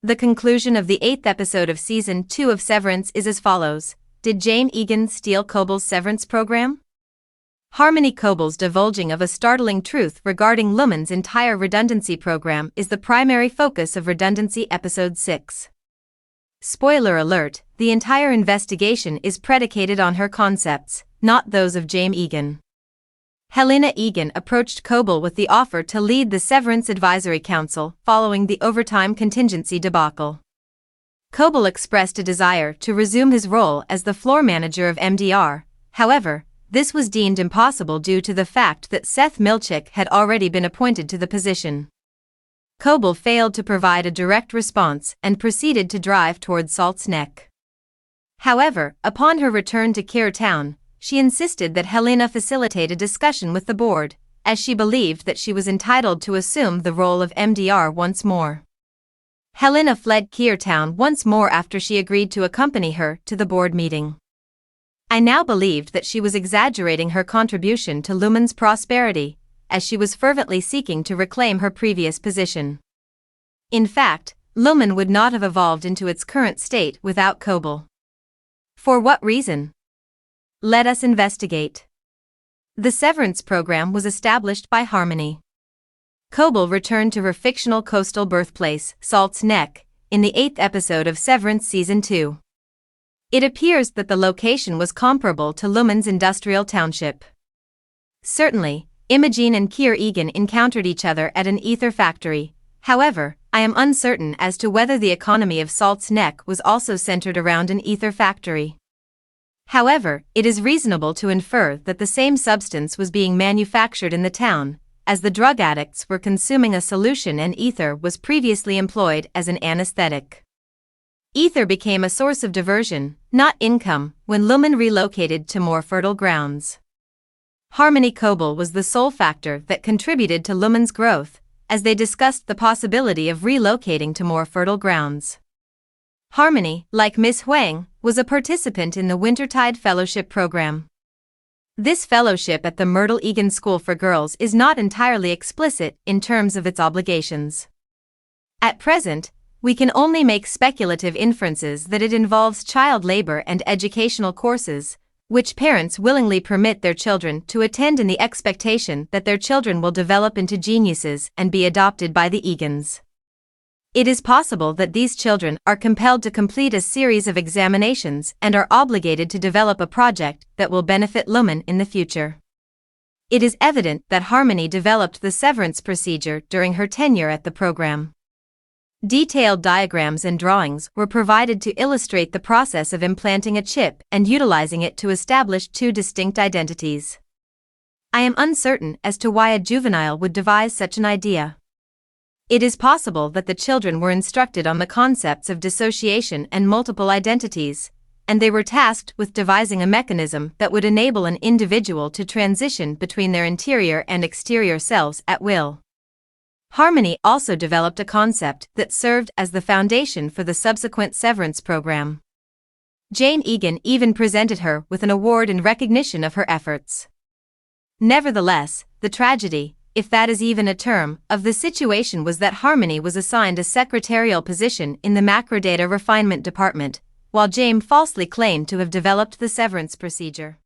The conclusion of the 8th episode of Season 2 of Severance is as follows. Did Eagan steal Cobel's severance program? Harmony Cobel's divulging of a startling truth regarding Lumen's entire redundancy program is the primary focus of Redundancy Episode 6. Spoiler alert, the entire investigation is predicated on her concepts, not those of Eagan. Eagan approached Cobel with the offer to lead the Severance Advisory Council following the overtime contingency debacle. Cobel expressed a desire to resume his role as the floor manager of MDR, however, this was deemed impossible due to the fact that Seth Milchick had already been appointed to the position. Cobel failed to provide a direct response and proceeded to drive towards Salt's Neck. However, upon her return to Keir Town, she insisted that Helena facilitate a discussion with the board, as she believed that she was entitled to assume the role of MDR once more. Helena fled Keir Town once more after she agreed to accompany her to the board meeting. I now believed that she was exaggerating her contribution to Lumen's prosperity, as she was fervently seeking to reclaim her previous position. In fact, Lumen would not have evolved into its current state without Cobel. For what reason? Let us investigate. The Severance program was established by Harmony. Cobel returned to her fictional coastal birthplace, Salt's Neck, in the 8th episode of Severance Season 2. It appears that the location was comparable to Lumen's industrial township. Certainly, Imogen and Eagan encountered each other at an ether factory. However, I am uncertain as to whether the economy of Salt's Neck was also centered around an ether factory. However, it is reasonable to infer that the same substance was being manufactured in the town, as the drug addicts were consuming a solution and ether was previously employed as an anesthetic. Ether became a source of diversion, not income, when Lumen relocated to more fertile grounds. Harmony Cobel was the sole factor that contributed to Lumen's growth, as they discussed the possibility of relocating to more fertile grounds. Harmony, like Miss Huang, was a participant in the Wintertide Fellowship program. This fellowship at the Myrtle Eagan School for Girls is not entirely explicit in terms of its obligations. At present, we can only make speculative inferences that it involves child labor and educational courses, which parents willingly permit their children to attend in the expectation that their children will develop into geniuses and be adopted by the Eagans. It is possible that these children are compelled to complete a series of examinations and are obligated to develop a project that will benefit Lumen in the future. It is evident that Harmony developed the severance procedure during her tenure at the program. Detailed diagrams and drawings were provided to illustrate the process of implanting a chip and utilizing it to establish two distinct identities. I am uncertain as to why a juvenile would devise such an idea. It is possible that the children were instructed on the concepts of dissociation and multiple identities, and they were tasked with devising a mechanism that would enable an individual to transition between their interior and exterior selves at will. Harmony also developed a concept that served as the foundation for the subsequent Severance program. Eagan even presented her with an award in recognition of her efforts. Nevertheless, the tragedy, if that is even a term, of the situation was that Harmony was assigned a secretarial position in the macrodata refinement department, while James falsely claimed to have developed the severance procedure.